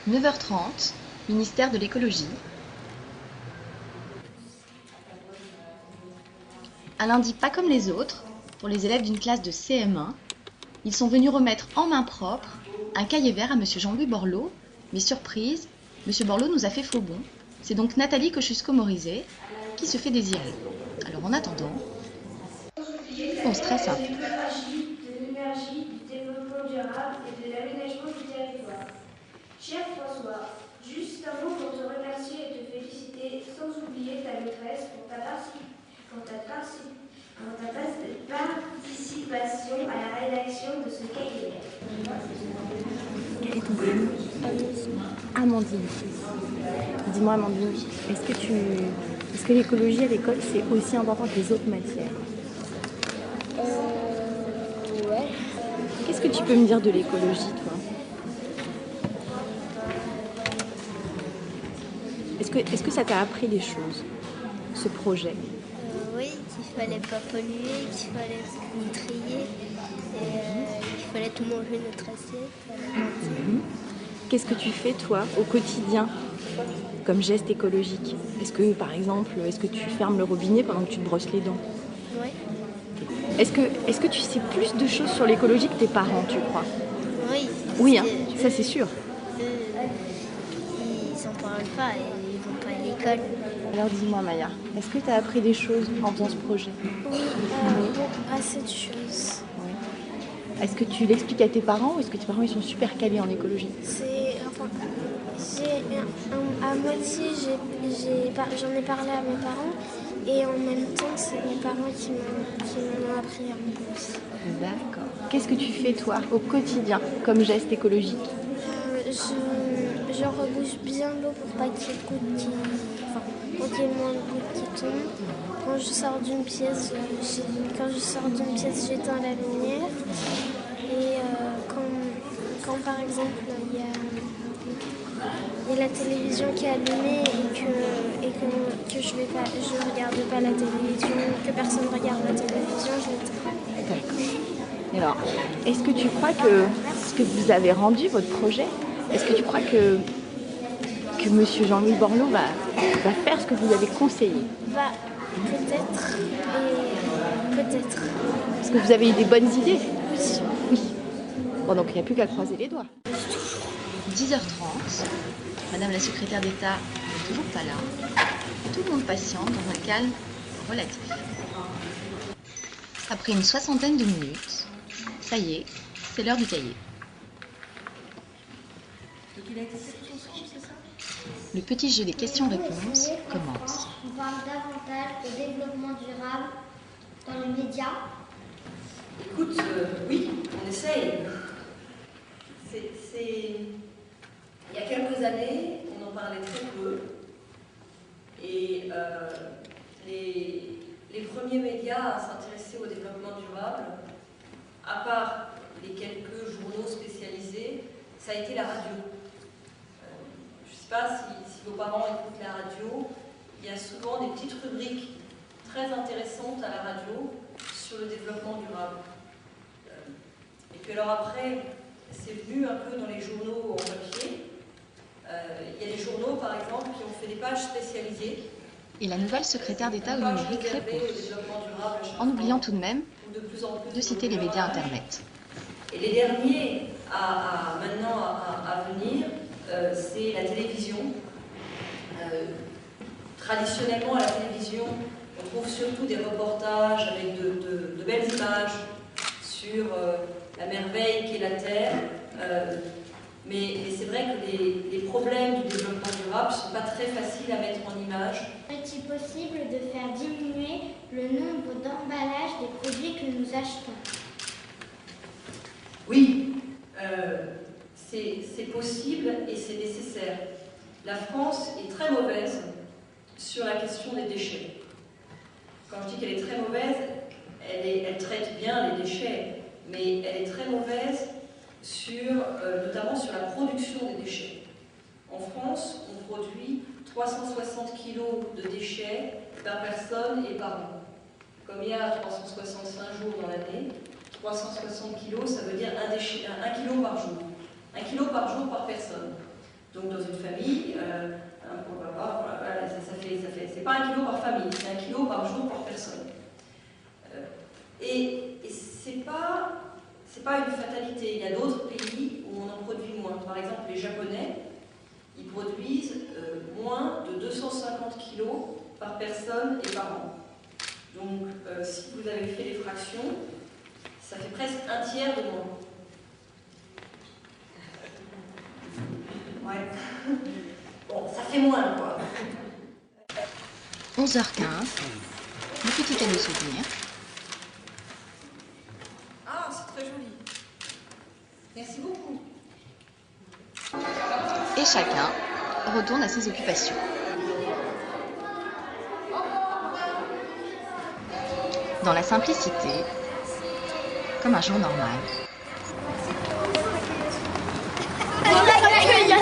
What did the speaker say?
9h30, ministère de l'écologie. Un lundi pas comme les autres, pour les élèves d'une classe de CM1, ils sont venus remettre en main propre un cahier vert à M. Jean-Louis Borloo, mais surprise, M. Borloo nous a fait faux bond. C'est donc Nathalie Kosciusko-Morizet qui se fait désirer. Alors en attendant, on stresse un peu. De l'énergie, du développement durable et de l'aménagement du territoire. Cher François, juste un mot pour te remercier et te féliciter, sans oublier ta maîtresse pour ta participation à la rédaction de ce cahier. Quel est ton prénom? Amandine. Dis-moi Amandine, est-ce que l'écologie à l'école c'est aussi important que les autres matières? Ouais. Qu'est-ce que tu peux me dire de l'écologie toi? Est-ce que ça t'a appris des choses, ce projet? Oui, qu'il fallait pas polluer, qu'il fallait trier, et qu'il fallait tout manger notre assiette à la cantine. Qu'est-ce que tu fais toi au quotidien comme geste écologique? Est-ce que tu fermes le robinet pendant que tu te brosses les dents? Oui. Est-ce que tu sais plus de choses sur l'écologie que tes parents, tu crois? Oui. Oui, hein, ça c'est sûr. Ils en parlent pas et ils vont pas à l'école. Alors dis-moi Maya, est-ce que tu as appris des choses en faisant ce projet? Oui, assez de choses. Oui. Est-ce que tu l'expliques à tes parents ou est-ce que tes parents ils sont super calés en écologie? À moitié, j'en ai parlé à mes parents et en même temps, c'est mes parents qui m'en ont appris un peu aussi. D'accord. Qu'est-ce que tu fais toi au quotidien comme geste écologique? Je rebouche bien l'eau pour pas qu'il y ait de gouttes pour qu'il y ait moins de gouttes qui tombent. Quand je sors d'une pièce, j'éteins la lumière. Et quand par exemple il y a la télévision qui est allumée et que je regarde pas la télévision, que personne ne regarde la télévision, je l'éteins. D'accord. Et alors, est-ce que tu crois que ce que vous avez rendu, votre projet, est-ce que tu crois que M. Jean-Louis Borloo va faire ce que vous avez conseillé? Peut-être. Peut-être. Est-ce que vous avez eu des bonnes idées? Oui. Oui. Bon, donc il n'y a plus qu'à croiser les doigts. 10h30, Madame la secrétaire d'État n'est toujours pas là. Tout le monde patiente dans un calme relatif. Après une soixantaine de minutes, ça y est, c'est l'heure du cahier. Le petit jeu des questions-réponses commence. On parle davantage de développement durable dans les médias. Écoute, oui, on essaye. Il y a quelques années, on en parlait très peu. Et les premiers médias à s'intéresser au développement durable, à part les quelques journaux spécialisés, ça a été la radio. Je ne sais pas si vos parents écoutent la radio, il y a souvent des petites rubriques très intéressantes à la radio sur le développement durable. Et puis alors après, c'est venu un peu dans les journaux en papier. Il y a des journaux, par exemple, qui ont fait des pages spécialisées. Et la nouvelle secrétaire d'État au numérique répond, en oubliant tout de même de citer les médias Internet. Et les derniers maintenant à venir, c'est la télévision. Traditionnellement, à la télévision, on trouve surtout des reportages avec de belles images sur la merveille qu'est la Terre. Mais c'est vrai que les problèmes du développement durable ne sont pas très faciles à mettre en image. Est-il possible de faire diminuer le nombre d'emballages des produits que nous achetons? Oui, c'est possible et c'est nécessaire. La France est très mauvaise sur la question des déchets. Quand je dis qu'elle est très mauvaise, elle traite bien les déchets, mais elle est très mauvaise notamment sur la production des déchets. En France, on produit 360 kg de déchets par personne et par an. Comme il y a 365 jours dans l'année, 360 kg, ça veut dire 1 kg par jour. 1 kg par jour par personne. Donc dans une famille, pourquoi pas, voilà, c'est pas 1 kilo par famille, c'est 1 kilo par jour par personne. Et c'est pas une fatalité. Il y a d'autres pays où on en produit moins. Par exemple, les Japonais, ils produisent moins de 250 kg par personne et par an. Donc, si vous avez fait les fractions, ça fait presque 1/3 de moins. Ouais. Bon, ça fait moins, quoi. 11h15, le petit cadeau souvenir. Ah, c'est très joli. Merci beaucoup. Et chacun retourne à ses occupations. Dans la simplicité, comme un jour normal. L'accueil,